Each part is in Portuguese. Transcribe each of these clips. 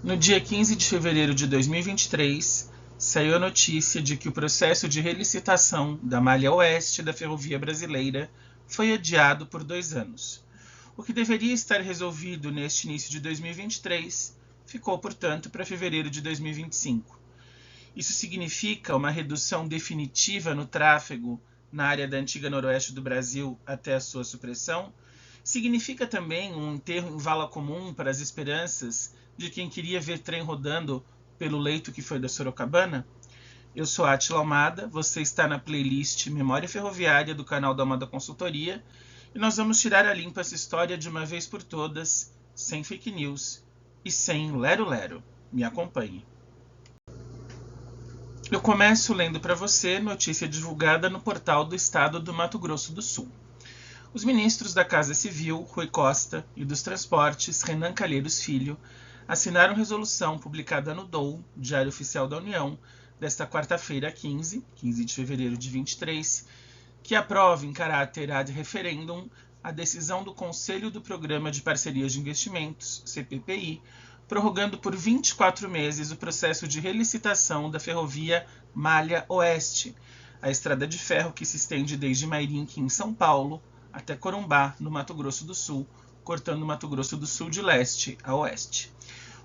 No dia 15 de fevereiro de 2023, saiu a notícia de que o processo de relicitação da malha oeste da Ferrovia Brasileira foi adiado por 2 anos. O que deveria estar resolvido neste início de 2023 ficou, portanto, para fevereiro de 2025. Isso significa uma redução definitiva no tráfego na área da antiga noroeste do Brasil até a sua supressão? Significa também um enterro em vala comum para as esperanças de quem queria ver trem rodando pelo leito que foi da Sorocabana? Eu sou Átila Almada, você está na playlist Memória Ferroviária do canal da Almada Consultoria e nós vamos tirar a limpo essa história de uma vez por todas, sem fake news e sem lero-lero. Me acompanhe. Eu começo lendo para você notícia divulgada no portal do Estado do Mato Grosso do Sul. Os ministros da Casa Civil, Rui Costa, e dos Transportes, Renan Calheiros Filho, assinaram resolução publicada no DOU, Diário Oficial da União, desta quarta-feira, 15 de fevereiro de 23, que aprova em caráter ad referendum a decisão do Conselho do Programa de Parcerias de Investimentos, CPPI, prorrogando por 24 meses o processo de relicitação da ferrovia Malha Oeste, a estrada de ferro que se estende desde Mairinque, em São Paulo, até Corumbá, no Mato Grosso do Sul, cortando o Mato Grosso do Sul de leste a oeste.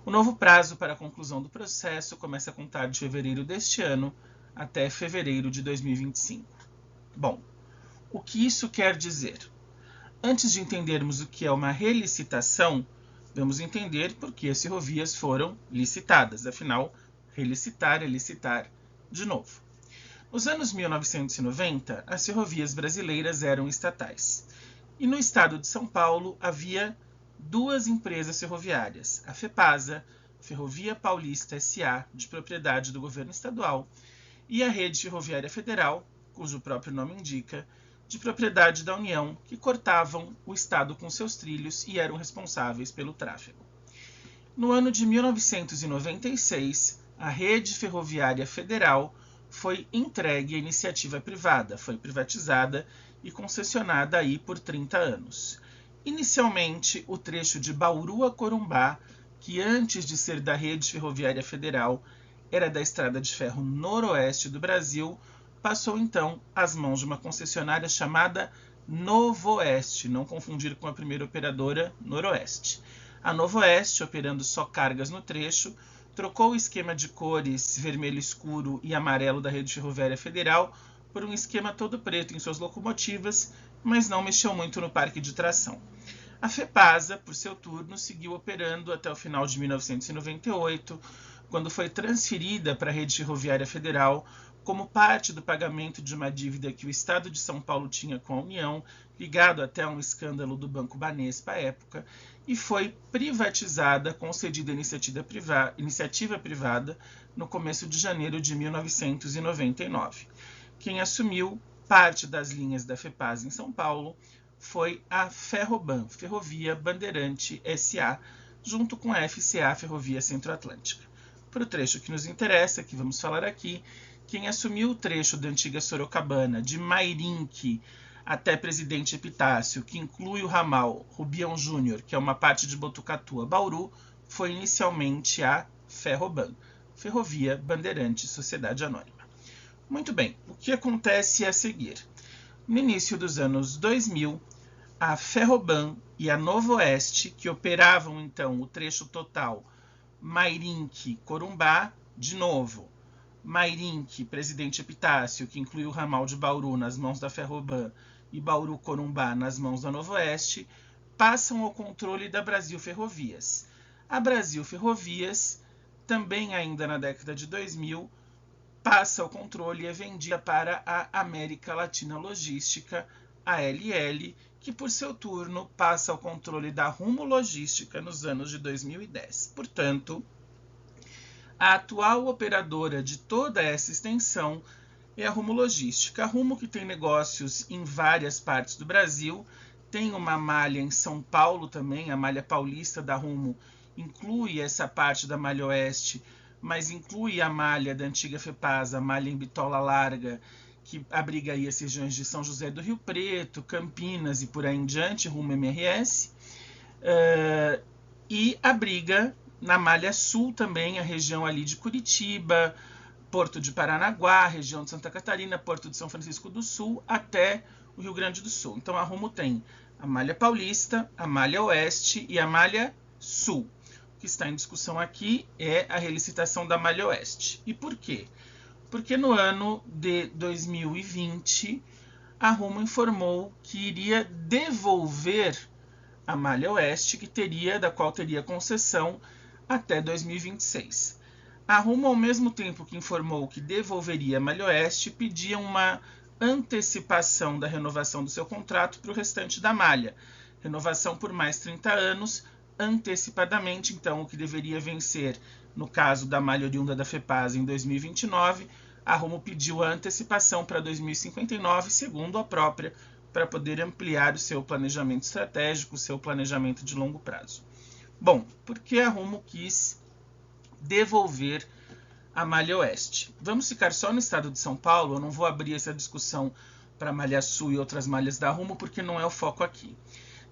O novo prazo para a conclusão do processo começa a contar de fevereiro deste ano até fevereiro de 2025. Bom, o que isso quer dizer? Antes de entendermos o que é uma relicitação, vamos entender por que as ferrovias foram licitadas. Afinal, relicitar é licitar de novo. Nos anos 1990, as ferrovias brasileiras eram estatais. E no estado de São Paulo havia 2 empresas ferroviárias, a FEPASA, Ferrovia Paulista S.A., de propriedade do governo estadual, e a Rede Ferroviária Federal, cujo próprio nome indica, de propriedade da União, que cortavam o estado com seus trilhos e eram responsáveis pelo tráfego. No ano de 1996, a Rede Ferroviária Federal foi entregue à iniciativa privada, foi privatizada e concessionada aí por 30 anos. Inicialmente, o trecho de Bauru a Corumbá, que antes de ser da Rede Ferroviária Federal era da Estrada de Ferro Noroeste do Brasil, passou então às mãos de uma concessionária chamada Novoeste, não confundir com a primeira operadora, Noroeste. A Novoeste, operando só cargas no trecho, trocou o esquema de cores vermelho escuro e amarelo da Rede Ferroviária Federal por um esquema todo preto em suas locomotivas, mas não mexeu muito no parque de tração. A FEPASA, por seu turno, seguiu operando até o final de 1998, quando foi transferida para a Rede Ferroviária Federal como parte do pagamento de uma dívida que o Estado de São Paulo tinha com a União, ligado até a um escândalo do Banco Banespa à época, e foi privatizada, concedida iniciativa privada, no começo de janeiro de 1999. Quem assumiu parte das linhas da FEPASA em São Paulo foi a Ferroban, Ferrovia Bandeirante S.A., junto com a FCA, Ferrovia Centro-Atlântica. Para o trecho que nos interessa, que vamos falar aqui, quem assumiu o trecho da antiga Sorocabana, de Mairinque até Presidente Epitácio, que inclui o ramal Rubião Júnior, que é uma parte de Botucatu a Bauru, foi inicialmente a Ferroban, Ferrovia Bandeirante Sociedade Anônima. Muito bem, o que acontece a seguir? No início dos anos 2000, a Ferroban e a Novoeste, que operavam então o trecho total Mairinque-Corumbá, de novo, Mairinque, Presidente Epitácio, que inclui o ramal de Bauru nas mãos da Ferroban e Bauru-Corumbá nas mãos da Novoeste, passam ao controle da Brasil Ferrovias. A Brasil Ferrovias, também ainda na década de 2000, passa ao controle e é vendida para a América Latina Logística, ALL, que por seu turno passa ao controle da Rumo Logística nos anos de 2010. Portanto, a atual operadora de toda essa extensão é a Rumo Logística. A Rumo, que tem negócios em várias partes do Brasil, tem uma malha em São Paulo também, a malha paulista da Rumo inclui essa parte da malha oeste, mas inclui a malha da antiga FEPASA, a malha em Bitola Larga, que abriga aí as regiões de São José do Rio Preto, Campinas e por aí em diante, Rumo MRS, e abriga Na malha sul também, a região ali de Curitiba, Porto de Paranaguá, região de Santa Catarina, Porto de São Francisco do Sul, até o Rio Grande do Sul. Então a Rumo tem a malha paulista, a malha oeste e a malha sul. O que está em discussão aqui é a relicitação da malha oeste. E por quê? Porque no ano de 2020, a Rumo informou que iria devolver a malha oeste, da qual teria concessão até 2026. A Rumo, ao mesmo tempo que informou que devolveria a malha oeste, pedia uma antecipação da renovação do seu contrato para o restante da malha. Renovação por mais 30 anos, antecipadamente, então, o que deveria vencer no caso da malha oriunda da FEPASA em 2029, a Rumo pediu a antecipação para 2059, segundo a própria, para poder ampliar o seu planejamento estratégico, o seu planejamento de longo prazo. Bom, por que a Rumo quis devolver a malha oeste? Vamos ficar só no estado de São Paulo, eu não vou abrir essa discussão para a malha sul e outras malhas da Rumo, porque não é o foco aqui.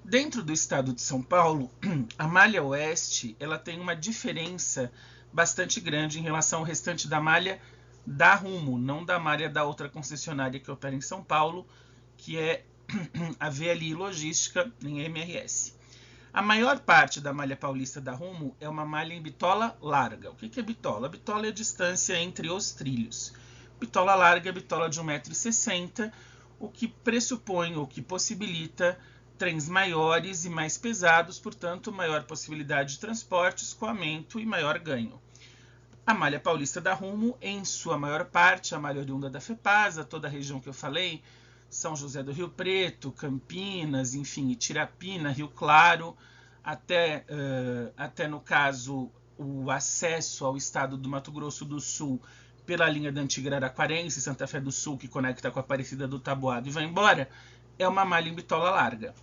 Dentro do estado de São Paulo, a malha oeste ela tem uma diferença bastante grande em relação ao restante da malha da Rumo, não da malha da outra concessionária que opera em São Paulo, que é a VLI Logística, em MRS. A maior parte da malha paulista da Rumo é uma malha em bitola larga. O que é bitola? A bitola é a distância entre os trilhos. Bitola larga é bitola de 1,60 m, o que pressupõe ou que possibilita trens maiores e mais pesados, portanto, maior possibilidade de transporte, escoamento e maior ganho. A malha paulista da Rumo, em sua maior parte, a malha oriunda da FEPASA, toda a região que eu falei, São José do Rio Preto, Campinas, enfim, Itirapina, Rio Claro, até no caso, o acesso ao estado do Mato Grosso do Sul pela linha da antiga Araraquarense, Santa Fé do Sul, que conecta com a Aparecida do Taboado e vai embora, é uma malha em bitola larga.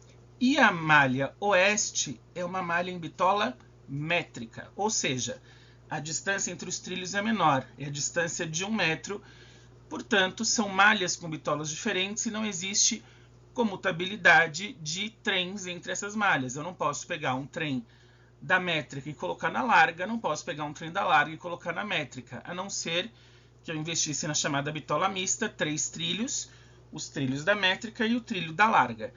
E a malha oeste é uma malha em bitola métrica, ou seja, a distância entre os trilhos é menor, é a distância de 1 metro, portanto, são malhas com bitolas diferentes e não existe comutabilidade de trens entre essas malhas. Eu não posso pegar um trem da métrica e colocar na larga, não posso pegar um trem da larga e colocar na métrica, a não ser que eu investisse na chamada bitola mista, 3 trilhos, os trilhos da métrica e o trilho da larga.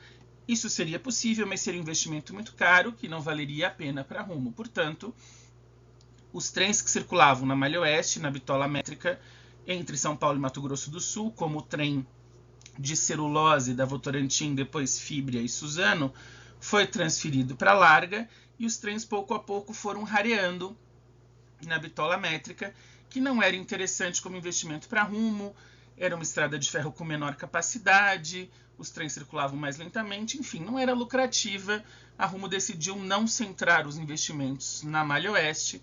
Isso seria possível, mas seria um investimento muito caro, que não valeria a pena para a Rumo. Portanto, os trens que circulavam na malha oeste, na bitola métrica, entre São Paulo e Mato Grosso do Sul, como o trem de celulose da Votorantim, depois Fibria e Suzano, foi transferido para a larga, e os trens pouco a pouco foram rareando na bitola métrica, que não era interessante como investimento para a Rumo, era uma estrada de ferro com menor capacidade, os trens circulavam mais lentamente, enfim, não era lucrativa. A Rumo decidiu não centrar os investimentos na malha oeste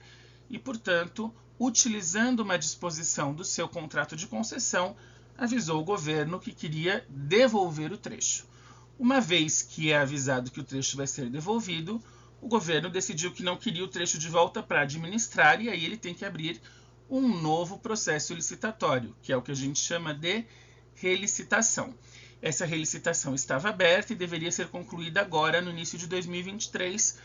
e, portanto, utilizando uma disposição do seu contrato de concessão, avisou o governo que queria devolver o trecho. Uma vez que é avisado que o trecho vai ser devolvido, o governo decidiu que não queria o trecho de volta para administrar, e aí ele tem que abrir um novo processo licitatório, que é o que a gente chama de relicitação. Essa relicitação estava aberta e deveria ser concluída agora, no início de 2023,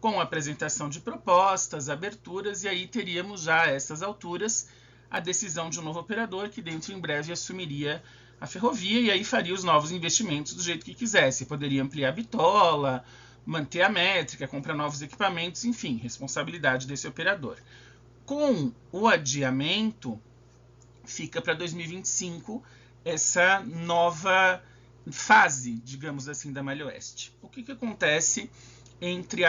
com a apresentação de propostas, aberturas, e aí teríamos já a essas alturas a decisão de um novo operador que dentro em breve assumiria a ferrovia e aí faria os novos investimentos do jeito que quisesse. Poderia ampliar a bitola, manter a métrica, comprar novos equipamentos, enfim, responsabilidade desse operador. Com o adiamento, fica para 2025 essa nova fase, digamos assim, da malha oeste. O que acontece entre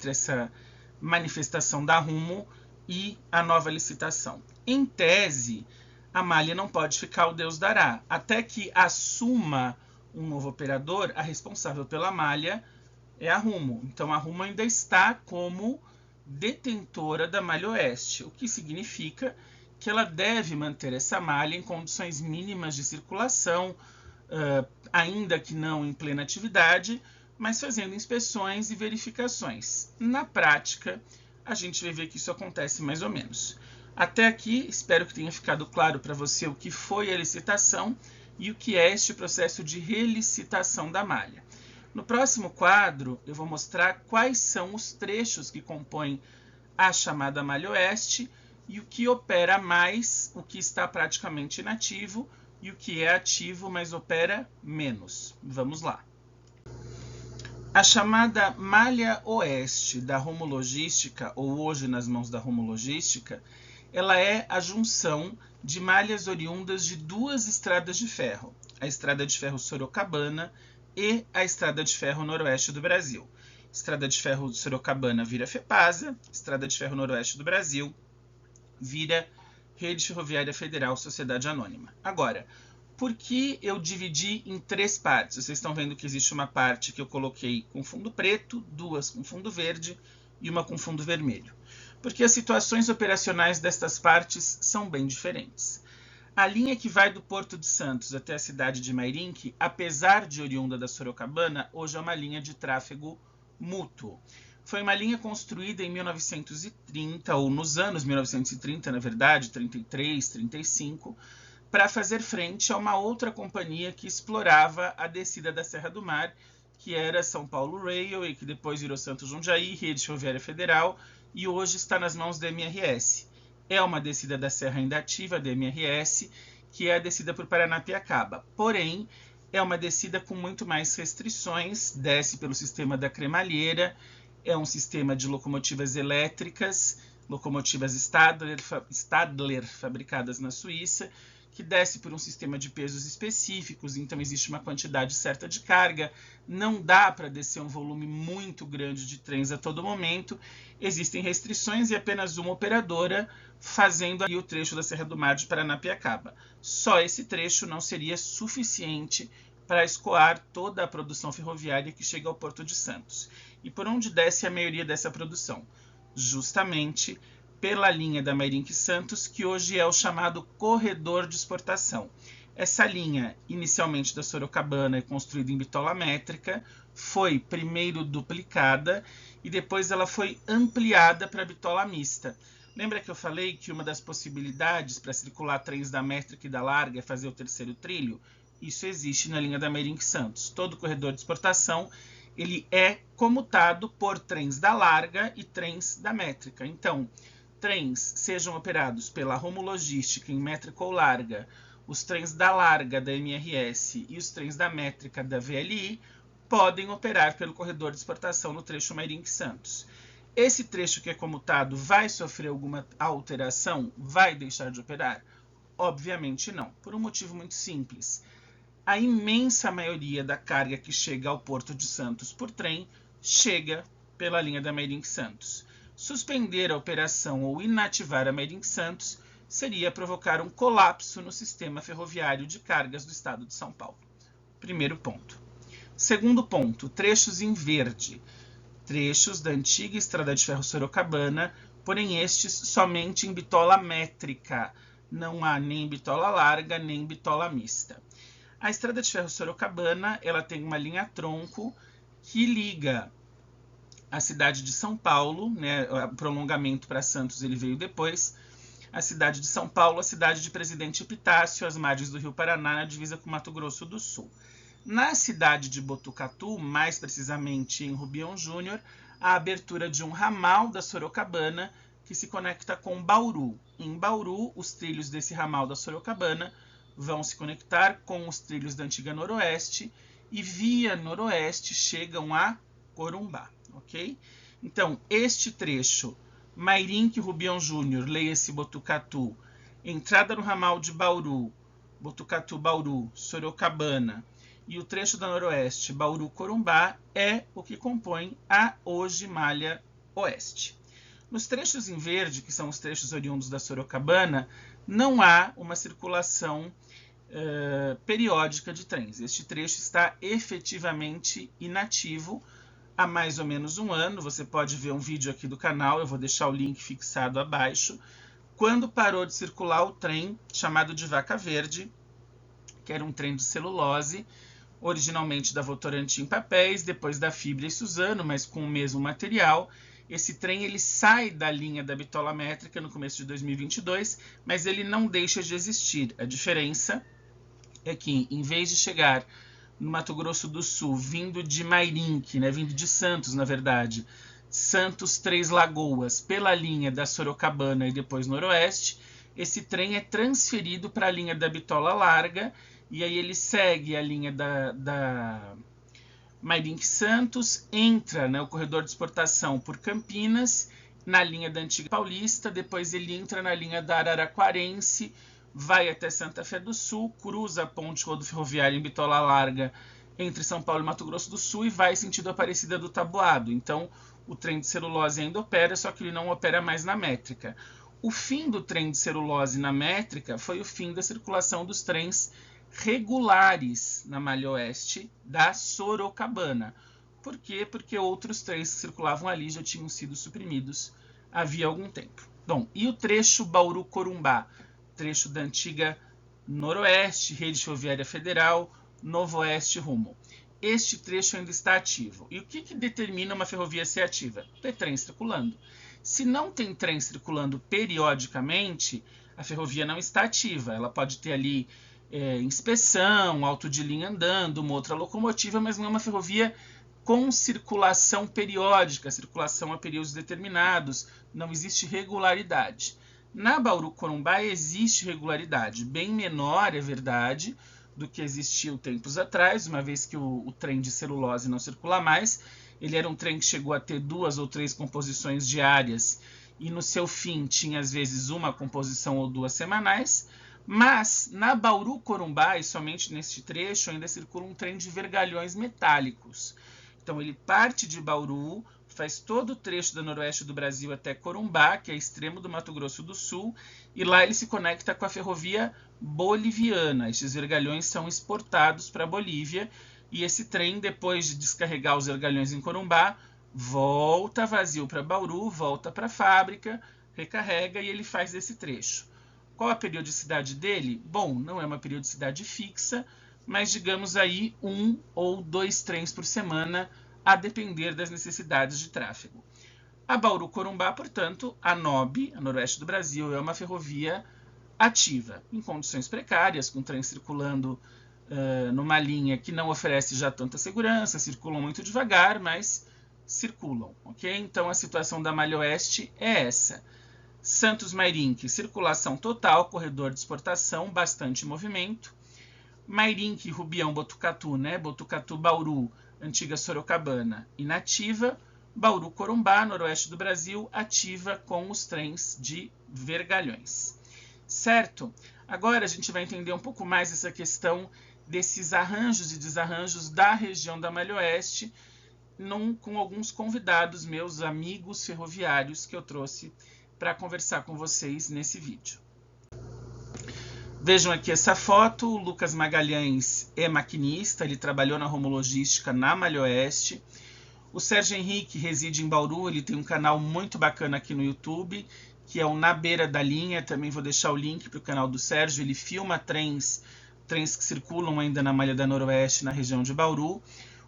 essa manifestação da Rumo e a nova licitação? Em tese, a malha não pode ficar o Deus dará. Até que assuma um novo operador, a responsável pela malha é a Rumo. Então, a Rumo ainda está como detentora da malha oeste, o que significa que ela deve manter essa malha em condições mínimas de circulação, ainda que não em plena atividade, mas fazendo inspeções e verificações. Na prática, a gente vai ver que isso acontece mais ou menos. Até aqui, espero que tenha ficado claro para você o que foi a licitação e o que é este processo de relicitação da malha. No próximo quadro, eu vou mostrar quais são os trechos que compõem a chamada Malha Oeste, e o que opera mais, o que está praticamente inativo, e o que é ativo, mas opera menos. Vamos lá. A chamada Malha Oeste da Rumo Logística, ou hoje nas mãos da Rumo Logística, ela é a junção de malhas oriundas de duas estradas de ferro, a Estrada de Ferro Sorocabana e a Estrada de Ferro Noroeste do Brasil. Estrada de Ferro Sorocabana vira FEPASA, Estrada de Ferro Noroeste do Brasil vira Rede Ferroviária Federal Sociedade Anônima. Agora, por que eu dividi em 3 partes? Vocês estão vendo que existe uma parte que eu coloquei com fundo preto, 2 com fundo verde e uma com fundo vermelho. Porque as situações operacionais destas partes são bem diferentes. A linha que vai do Porto de Santos até a cidade de Mairinque, apesar de oriunda da Sorocabana, hoje é uma linha de tráfego mútuo. Foi uma linha construída em 1930, ou nos anos 1930, na verdade, 33, 35, para fazer frente a uma outra companhia que explorava a descida da Serra do Mar, que era São Paulo Railway, que depois virou Santos Jundiaí, Rede Ferroviária Federal, e hoje está nas mãos da MRS. É uma descida da Serra ainda ativa, da MRS, que é a descida por Paranapiacaba. Porém, é uma descida com muito mais restrições, desce pelo sistema da cremalheira, é um sistema de locomotivas elétricas, locomotivas Stadler fabricadas na Suíça, que desce por um sistema de pesos específicos, então existe uma quantidade certa de carga, não dá para descer um volume muito grande de trens a todo momento, existem restrições e apenas uma operadora fazendo aí o trecho da Serra do Mar de Paranapiacaba. Só esse trecho não seria suficiente para escoar toda a produção ferroviária que chega ao Porto de Santos. E por onde desce a maioria dessa produção? Justamente pela linha da Mairinque Santos, que hoje é o chamado corredor de exportação. Essa linha, inicialmente da Sorocabana, é construída em bitola métrica, foi primeiro duplicada e depois ela foi ampliada para bitola mista. Lembra que eu falei que uma das possibilidades para circular trens da métrica e da larga é fazer o terceiro trilho? Isso existe na linha da Mairinque Santos. Todo corredor de exportação ele é comutado por trens da larga e trens da métrica. Então, trens sejam operados pela Rumo Logística em métrica ou larga, os trens da larga da MRS e os trens da métrica da VLI podem operar pelo corredor de exportação no trecho Mairinque Santos. Esse trecho que é comutado vai sofrer alguma alteração? Vai deixar de operar? Obviamente não, por um motivo muito simples. A imensa maioria da carga que chega ao Porto de Santos por trem chega pela linha da Mairinque Santos. Suspender a operação ou inativar a Mairinque Santos seria provocar um colapso no sistema ferroviário de cargas do estado de São Paulo. Primeiro ponto. Segundo ponto, trechos em verde. Trechos da antiga Estrada de Ferro Sorocabana, porém estes somente em bitola métrica. Não há nem bitola larga, nem bitola mista. A Estrada de Ferro Sorocabana ela tem uma linha tronco que liga a cidade de São Paulo, né, o prolongamento para Santos ele veio depois, a cidade de São Paulo, a cidade de Presidente Epitácio, às margens do Rio Paraná, na divisa com Mato Grosso do Sul. Na cidade de Botucatu, mais precisamente em Rubião Júnior, a abertura de um ramal da Sorocabana que se conecta com Bauru. Em Bauru, os trilhos desse ramal da Sorocabana vão se conectar com os trilhos da antiga Noroeste e via Noroeste chegam a Corumbá, ok? Então, este trecho, Mairinque Rubião Júnior, leia-se Botucatu, entrada no ramal de Bauru, Botucatu, Bauru, Sorocabana, e o trecho da Noroeste, Bauru, Corumbá, é o que compõe a hoje Malha Oeste. Nos trechos em verde, que são os trechos oriundos da Sorocabana, não há uma circulação periódica de trens. Este trecho está efetivamente inativo há mais ou menos um ano. Você pode ver um vídeo aqui do canal, eu vou deixar o link fixado abaixo, quando parou de circular o trem chamado de Vaca Verde, que era um trem de celulose, originalmente da Votorantim Papéis, depois da Fibra e Suzano, mas com o mesmo material. Esse trem ele sai da linha da bitola métrica no começo de 2022, mas ele não deixa de existir. A diferença é que, em vez de chegar no Mato Grosso do Sul, vindo de Mairinque, né, vindo de Santos, na verdade, Santos Três Lagoas pela linha da Sorocabana e depois Noroeste, esse trem é transferido para a linha da Bitola Larga e aí ele segue a linha da Mairink Santos, entra o corredor de exportação por Campinas, na linha da Antiga Paulista, depois ele entra na linha da Araraquarense, vai até Santa Fé do Sul, cruza a ponte rodoviária em Bitola Larga entre São Paulo e Mato Grosso do Sul e vai sentido Aparecida do Taboado. Então, o trem de celulose ainda opera, só que ele não opera mais na métrica. O fim do trem de celulose na métrica foi o fim da circulação dos trens regulares na Malha Oeste da Sorocabana. Por quê? Porque outros trens que circulavam ali já tinham sido suprimidos havia algum tempo. Bom, e o trecho Bauru-Corumbá? Trecho da antiga Noroeste, Rede Ferroviária Federal, Novo Oeste rumo. Este trecho ainda está ativo. E o que determina uma ferrovia ser ativa? Ter trem circulando. Se não tem trem circulando periodicamente, a ferrovia não está ativa. Ela pode ter ali inspeção, auto de linha andando, uma outra locomotiva, mas não é uma ferrovia com circulação periódica, circulação a períodos determinados, não existe regularidade. Na Bauru-Corumbá existe regularidade, bem menor, é verdade, do que existia tempos atrás, uma vez que o trem de celulose não circula mais. Ele era um trem que chegou a ter 2 ou 3 composições diárias e no seu fim tinha às vezes uma composição ou 2 semanais, mas na Bauru-Corumbá, e somente neste trecho, ainda circula um trem de vergalhões metálicos. Então ele parte de Bauru, faz todo o trecho do noroeste do Brasil até Corumbá, que é extremo do Mato Grosso do Sul, e lá ele se conecta com a ferrovia boliviana. Estes vergalhões são exportados para a Bolívia, e esse trem, depois de descarregar os vergalhões em Corumbá, volta vazio para Bauru, volta para a fábrica, recarrega e ele faz esse trecho. Qual a periodicidade dele? Bom, não é uma periodicidade fixa, mas digamos aí 1 ou 2 trens por semana, a depender das necessidades de tráfego. A Bauru-Corumbá, portanto, a NOB, a Noroeste do Brasil, é uma ferrovia ativa, em condições precárias, com trens circulando numa linha que não oferece já tanta segurança, circulam muito devagar, mas circulam, ok? Então a situação da Malha Oeste é essa. Santos Mairink, circulação total, corredor de exportação, bastante movimento. Mairink, Rubião, Botucatu, Botucatu, Bauru, antiga Sorocabana, inativa. Bauru, Corumbá, noroeste do Brasil, ativa com os trens de vergalhões. Certo? Agora a gente vai entender um pouco mais essa questão desses arranjos e desarranjos da região da Malha Oeste, com alguns convidados meus, amigos ferroviários, que eu trouxe para conversar com vocês nesse vídeo. Vejam aqui essa foto, o Lucas Magalhães é maquinista, ele trabalhou na Romologística na Malha Oeste. O Sérgio Henrique reside em Bauru, ele tem um canal muito bacana aqui no YouTube, que é o Na Beira da Linha, também vou deixar o link para o canal do Sérgio, ele filma trens que circulam ainda na Malha da Noroeste, na região de Bauru.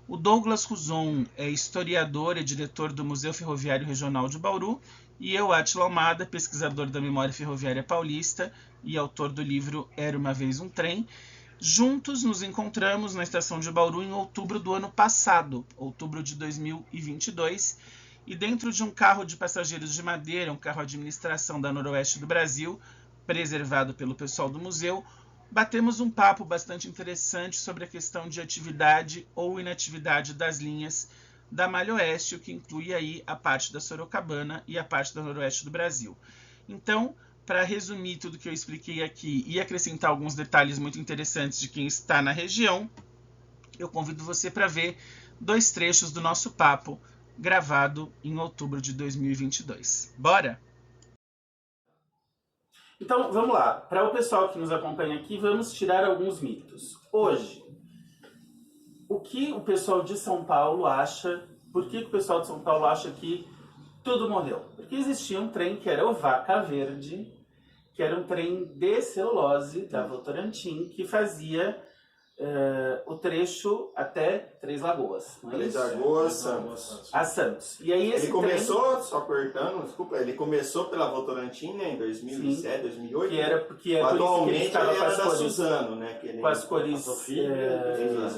O Douglas Ruzon é historiador e diretor do Museu Ferroviário Regional de Bauru, e eu, Átila Almada, pesquisador da Memória Ferroviária Paulista e autor do livro Era uma Vez um Trem. Juntos nos encontramos na estação de Bauru em outubro do ano passado, outubro de 2022, e dentro de um carro de passageiros de madeira, um carro de administração da Noroeste do Brasil, preservado pelo pessoal do museu, batemos um papo bastante interessante sobre a questão de atividade ou inatividade das linhas da Malha Oeste, o que inclui aí a parte da Sorocabana e a parte do Noroeste do Brasil. Então, para resumir tudo que eu expliquei aqui e acrescentar alguns detalhes muito interessantes de quem está na região, eu convido você para ver 2 trechos do nosso papo gravado em outubro de 2022. Bora? Então, vamos lá. Para o pessoal que nos acompanha aqui, vamos tirar alguns mitos. Hoje, o que o pessoal de São Paulo acha, por que o pessoal de São Paulo acha que tudo morreu? Porque existia um trem que era o Vaca Verde, que era um trem de celulose da Votorantim, que fazia o trecho até Três Lagoas. Três Lagoas, Santos. A Santos. E aí ele começou, só cortando, desculpa, ele começou pela Votorantim, né, em 2007, 2008. Que atualmente ele era da Suzano, né? Que ele com as cores...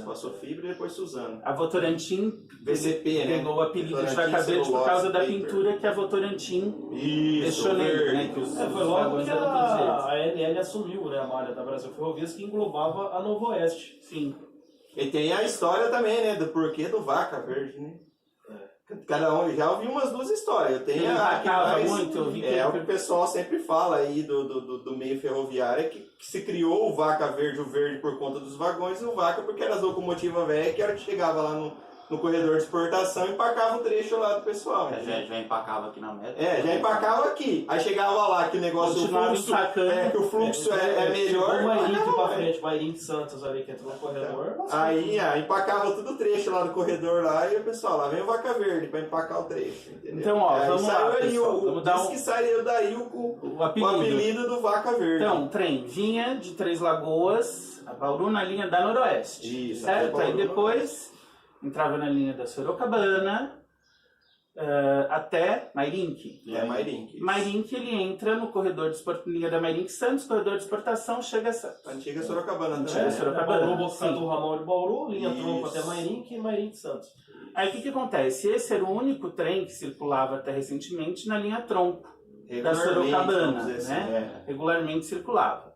Passou fibra e depois Suzano. A Votorantim VCP, né? Ganhou o apelido de Vaca Verde por causa da pintura que a Votorantim deixou nele, né? Que foi logo que a ANL assumiu, né, a malha da Brasil Ferrovias, que englobava a Novo Oeste. Sim. E tem a história também, né, do porquê do Vaca Verde, né? Cada um, já ouvi umas duas histórias. Eu tenho o que o pessoal sempre fala aí do meio ferroviário, que se criou o Vaca Verde, o verde por conta dos vagões, e o Vaca porque era as locomotivas velhas, que era que chegava lá no corredor de exportação e empacava o trecho lá do pessoal. Já empacava aqui na meta. Já empacava aqui. Aí chegava lá que o negócio, que o fluxo é melhor. O Mairinho pra frente, Mairinho de Santos ali que entrou no corredor. Aí empacava todo o trecho lá do corredor lá e o pessoal, lá vem o Vaca Verde pra empacar o trecho. Entendeu? Então, vamos lá. Que saiu daí o apelido do Vaca Verde. Então, o trem vinha de Três Lagoas a Bauru na linha da Noroeste. Isso, certo? Aí depois entrava na linha da Sorocabana até Mairinque. Mairinque ele entra no corredor de linha da Mairinque Santos, corredor de exportação, chega a Santos. Antiga Sorocabana também. Sorocabana. Do ramal de Bauru, linha tronco até Mairinque e Mairinque Santos. Aí o que acontece? Esse era o único trem que circulava até recentemente na linha tronco da Sorocabana, né? Regularmente circulava.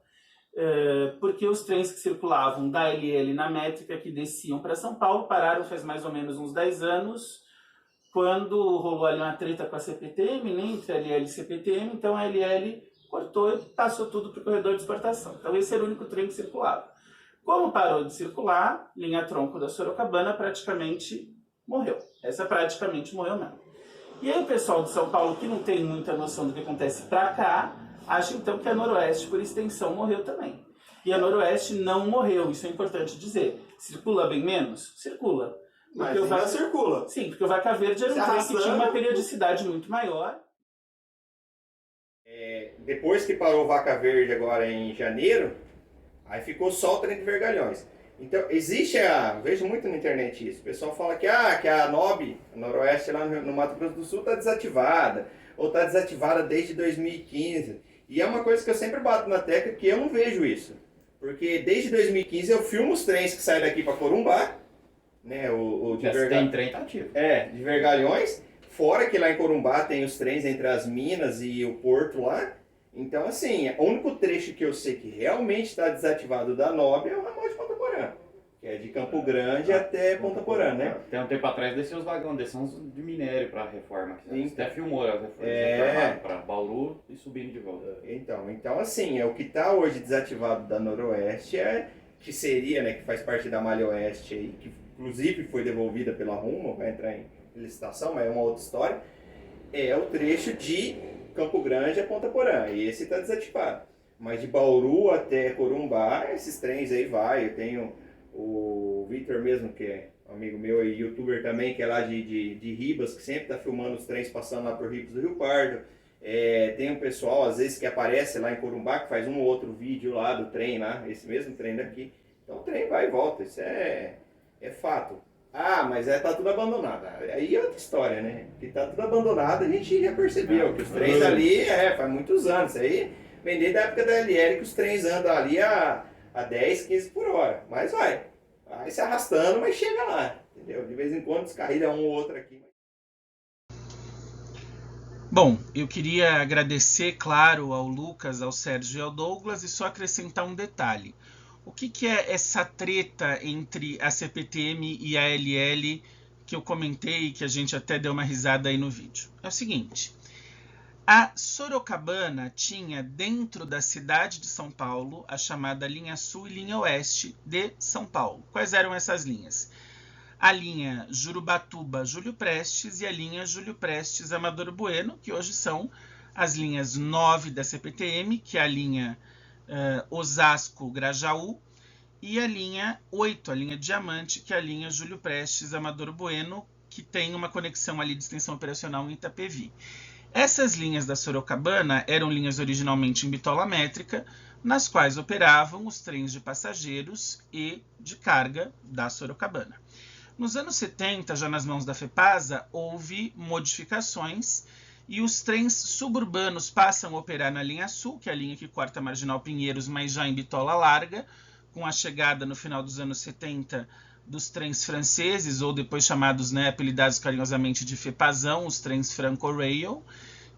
Porque os trens que circulavam da LL na métrica que desciam para São Paulo pararam faz mais ou menos uns 10 anos, quando rolou ali uma treta com a CPTM, né, entre a LL e CPTM, então a LL cortou e passou tudo para o corredor de exportação. Então esse era o único trem que circulava. Como parou de circular, linha tronco da Sorocabana praticamente morreu. Essa praticamente morreu mesmo. E aí o pessoal de São Paulo, que não tem muita noção do que acontece para cá, acha então que a Noroeste, por extensão, morreu também. E a Noroeste não morreu, isso é importante dizer. Circula bem menos? Circula. Mas ainda circula. Sim, porque o Vaca Verde era um trem que tinha uma periodicidade muito maior. Depois que parou o Vaca Verde agora em janeiro, aí ficou só o trem de Vergalhões. Então, vejo muito na internet isso, o pessoal fala que a NOB, a Noroeste lá no Mato Grosso do Sul, está desativada, ou está desativada desde 2015. E é uma coisa que eu sempre bato na tecla, que eu não vejo isso. Porque desde 2015 eu filmo os trens que saem daqui para Corumbá, né, Tem trem tá ativo. De Vergalhões, fora que lá em Corumbá tem os trens entre as minas e o porto lá. Então, assim, o único trecho que eu sei que realmente está desativado da NOB é o ramal de Ponta Porã, que é de Campo Grande até Ponta Porã, né? Tem um tempo atrás desceu os vagões, desceu uns de minério para reforma. Você até filmou a reforma para Bauru e subindo de volta. Então, assim, o que está hoje desativado da Noroeste que seria, né, que faz parte da Malha Oeste aí, que inclusive foi devolvida pela Rumo, vai entrar em licitação, mas é uma outra história, é o trecho de Campo Grande a Ponta Porã, e esse está desativado. Mas de Bauru até Corumbá, esses trens aí vai. Eu tenho o Victor mesmo, que é amigo meu e youtuber também, que é lá de Ribas, que sempre está filmando os trens passando lá por Ribas do Rio Pardo. Tem um pessoal, às vezes, que aparece lá em Corumbá, que faz um ou outro vídeo lá do trem lá, esse mesmo trem daqui. Então o trem vai e volta, isso é fato. Mas tá tudo abandonado. Aí é outra história, né? Que tá tudo abandonado, a gente já percebeu que os trens ali, faz muitos anos. Isso aí vem desde a época da LL, que os trens andam ali a 10, 15 por hora. Mas vai se arrastando, mas chega lá, entendeu? De vez em quando descarrilha um ou outro aqui. Bom, eu queria agradecer, claro, ao Lucas, ao Sérgio e ao Douglas, e só acrescentar um detalhe. O que é essa treta entre a CPTM e a LL que eu comentei e que a gente até deu uma risada aí no vídeo? É o seguinte, a Sorocabana tinha dentro da cidade de São Paulo a chamada linha Sul e linha Oeste de São Paulo. Quais eram essas linhas? A linha Jurubatuba-Júlio Prestes e a linha Júlio Prestes-Amador Bueno, que hoje são as linhas 9 da CPTM, que é a linha Osasco-Grajaú, e a linha 8, a linha Diamante, que é a linha Júlio Prestes-Amador Bueno, que tem uma conexão ali de extensão operacional em Itapevi. Essas linhas da Sorocabana eram linhas originalmente em bitola métrica, nas quais operavam os trens de passageiros e de carga da Sorocabana. Nos anos 70, já nas mãos da FEPASA, houve modificações e os trens suburbanos passam a operar na linha Sul, que é a linha que corta a Marginal Pinheiros, mas já em bitola larga, com a chegada no final dos anos 70 dos trens franceses, ou depois chamados, apelidados carinhosamente de FEPASão, os trens Franco-Rail,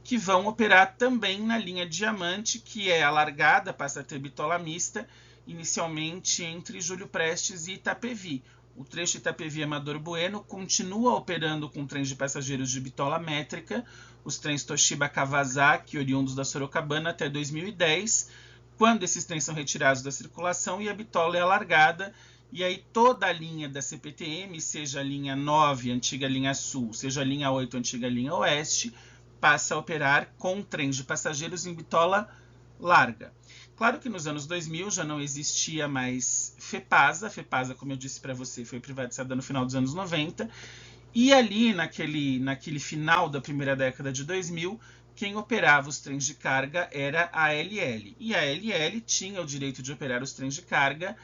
que vão operar também na linha Diamante, que é alargada, passa a ter bitola mista, inicialmente entre Júlio Prestes e Itapevi. O trecho Itapevi-Amador Bueno continua operando com trens de passageiros de bitola métrica, os trens Toshiba Kawasaki, oriundos da Sorocabana, até 2010, quando esses trens são retirados da circulação e a bitola é alargada, e aí toda a linha da CPTM, seja a linha 9, antiga linha Sul, seja a linha 8, antiga linha Oeste, passa a operar com trens de passageiros em bitola larga. Claro que nos anos 2000 já não existia mais FEPASA. A FEPASA, como eu disse para você, foi privatizada no final dos anos 90. E ali, naquele final da primeira década de 2000, quem operava os trens de carga era a ALL. E a ALL tinha o direito de operar os trens de carga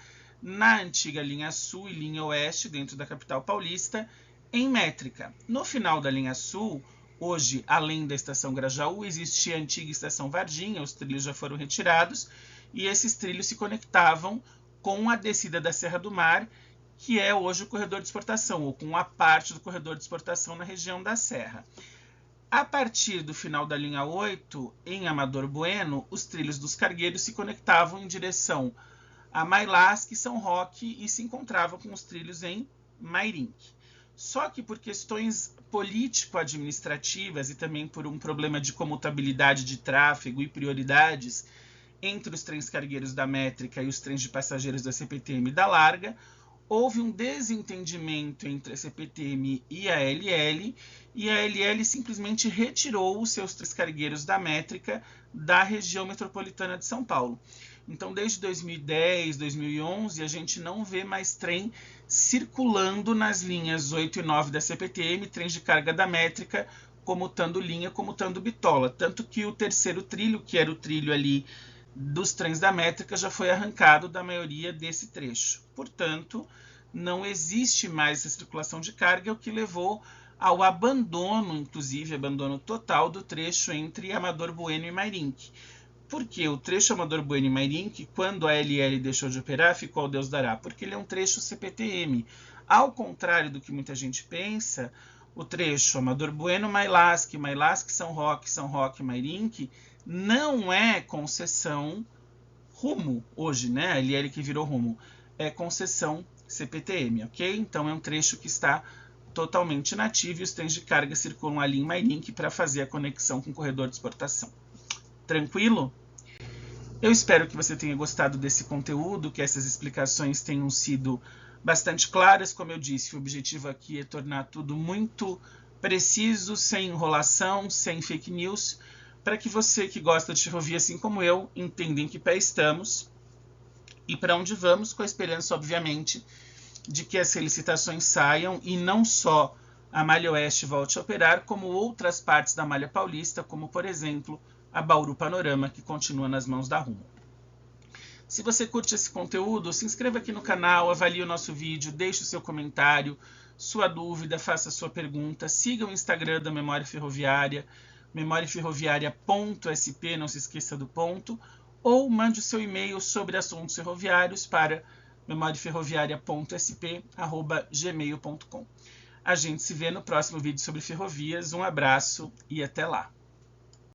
na antiga linha Sul e linha Oeste, dentro da capital paulista, em métrica. No final da linha Sul, hoje, além da estação Grajaú, existia a antiga estação Varginha, os trilhos já foram retirados, e esses trilhos se conectavam com a descida da Serra do Mar, que é hoje o corredor de exportação, ou com a parte do corredor de exportação na região da Serra. A partir do final da linha 8, em Amador Bueno, os trilhos dos cargueiros se conectavam em direção a Mailasque, São Roque, e se encontravam com os trilhos em Mairinque. Só que por questões político-administrativas e também por um problema de comutabilidade de tráfego e prioridades entre os trens cargueiros da métrica e os trens de passageiros da CPTM da larga, houve um desentendimento entre a CPTM e a ALL, e a ALL simplesmente retirou os seus trens cargueiros da métrica da região metropolitana de São Paulo. Então, desde 2010, 2011, a gente não vê mais trem circulando nas linhas 8 e 9 da CPTM, trens de carga da métrica, comutando linha, comutando bitola. Tanto que o terceiro trilho, que era o trilho ali dos trens da métrica, já foi arrancado da maioria desse trecho. Portanto, não existe mais essa circulação de carga, o que levou ao abandono, inclusive abandono total, do trecho entre Amador Bueno e Mairinque. Porque o trecho Amador Bueno e Mairinque, quando a ALL deixou de operar, ficou ao Deus dará, porque ele é um trecho CPTM. Ao contrário do que muita gente pensa, o trecho Amador Bueno, Mailasque, São Roque, Mairinque, não é concessão Rumo hoje, a ALL que virou Rumo, é concessão CPTM, ok? Então é um trecho que está totalmente inativo e os trens de carga circulam ali em Mairinque para fazer a conexão com o corredor de exportação. Tranquilo? Eu espero que você tenha gostado desse conteúdo, que essas explicações tenham sido bastante claras. Como eu disse, o objetivo aqui é tornar tudo muito preciso, sem enrolação, sem fake news, para que você que gosta de ferrovia, assim como eu, entenda em que pé estamos e para onde vamos, com a esperança, obviamente, de que as licitações saiam e não só a Malha Oeste volte a operar, como outras partes da Malha Paulista, como, por exemplo, a Bauru Panorama, que continua nas mãos da Rumo. Se você curte esse conteúdo, se inscreva aqui no canal, avalie o nosso vídeo, deixe o seu comentário, sua dúvida, faça sua pergunta, siga o Instagram da Memória Ferroviária, memoriaferroviaria.sp, não se esqueça do ponto, ou mande o seu e-mail sobre assuntos ferroviários para memoriaferroviaria.sp@gmail.com. A gente se vê no próximo vídeo sobre ferrovias. Um abraço e até lá!